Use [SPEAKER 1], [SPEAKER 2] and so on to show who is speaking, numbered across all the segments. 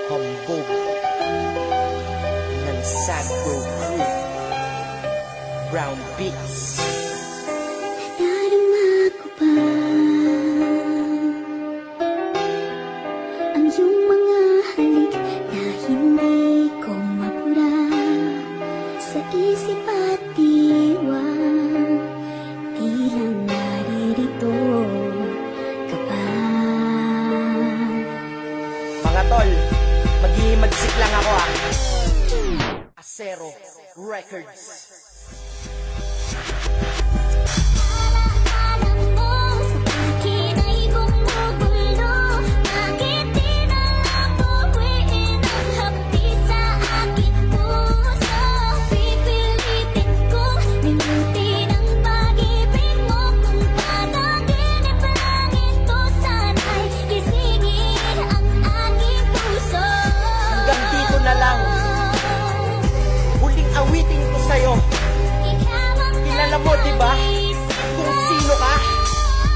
[SPEAKER 1] Hambog ng Sagro Crew, Brown Beats.
[SPEAKER 2] Nadarama ko pa ang iyong mga halik na hindi ko mapura sa isip at diwa. Tila naririto ka pa.
[SPEAKER 1] Mga tol, maghihimagsik lang ako Acero Records.
[SPEAKER 2] Alam mo, sa akin ay gumugulo. Bakit di na lang buwiin ang hapit sa aking puso? Pipilitin kong limutin ang pag-ibig mo. Kung panaginip lang ito, sana'y gisingin ang aking puso.
[SPEAKER 1] Hanggang dito na lang. Huling awitin ko sa'yo. Kilala mo, diba? Kung sino ka?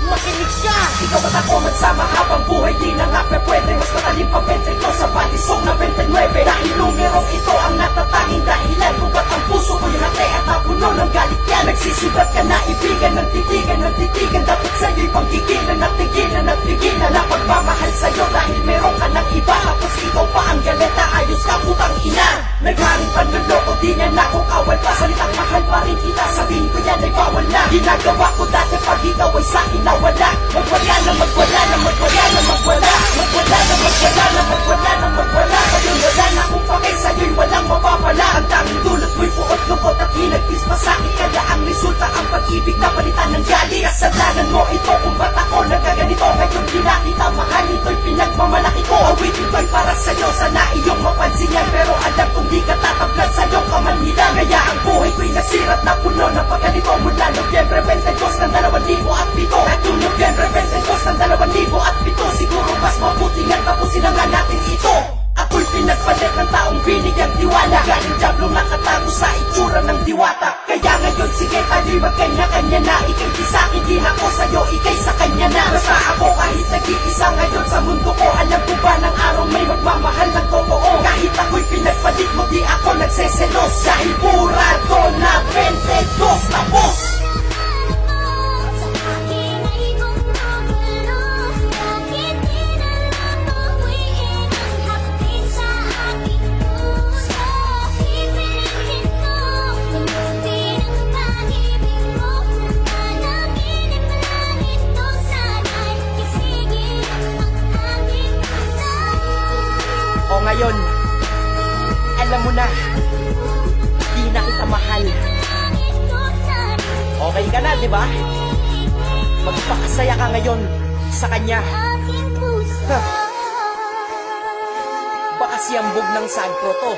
[SPEAKER 1] Makinig ka! Ikaw at ako magsama habang buhay di na nga pwede. Mas matalim pa 22 sa batisong na 29. Dahil numerong ito ang natatanging dahilan kung ba't ang puso ko'y hati at napuno ng galit yan. Nagsisibat ka na ibigan ng titigan. Dapat sa'yo'y panggigilan at tigilan at tigilan na pagmamahal sa'yo dahil meron ka ng iba. Tapos ikaw pa ang galeta, ayos ka putang ina. Nagharing panluloko, di niya na kung awal pa. Salitang mahal pa rin kita, sabihin ko yan ay bawal na. Ginagawa ko dati pag ikaw ay sa'kin nawala. Magwala na magwala na magwala na magwala. Magwala na magwala na magwala na magwala. Ngayon wala na kung pakay sa'yo'y walang mapapala. Ang daming dulot mo'y puot lupot at hinagpis pa sa'kin. Kaya ang resulta ang pag-ibig na palitan ng gali. Kasalanan mo ito kung ba't ako nagkaganito. Ngayon di na kita mahal, ito'y pinagmamalaki ko. Awitin ko'y para sa'yo, sana iyong mapansin yan. Pero alam kong di ka tatablan sa'yong kamanhilan. Kaya ang buhay ko'y nasirat na puno ng pagkalito. Mula Nobyembre 22 ng 2007 at yung Nobyembre 22 ng 2007. Siguro mas mabuti nga tapusin na nga natin ito. Ako'y pinagpalit ng taong binigyang tiwala. Galing diablo nakatago sa itsura ng diwata. Kaya ngayon sige tayo'y magkanya-kanya na. Ika'y di sa'kin, di na ko sa'yo, ika'y sa kanya na. Basta ako kahit nag-iisa ngayon sa mundo ko. Alam ko ba ng araw may magmamahal ng totoo. Kahit ako'y pinagpalit mo, di ako nagseselos. Dahil burado na 22 tapos. O ngayon, alam mo na, di na kita mahal. Okay ka na, di ba? Magpakasaya ka ngayon sa kanya. Baka siyambog ng sagro to.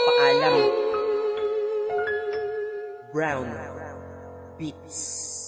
[SPEAKER 1] Paalam. Brown Beats.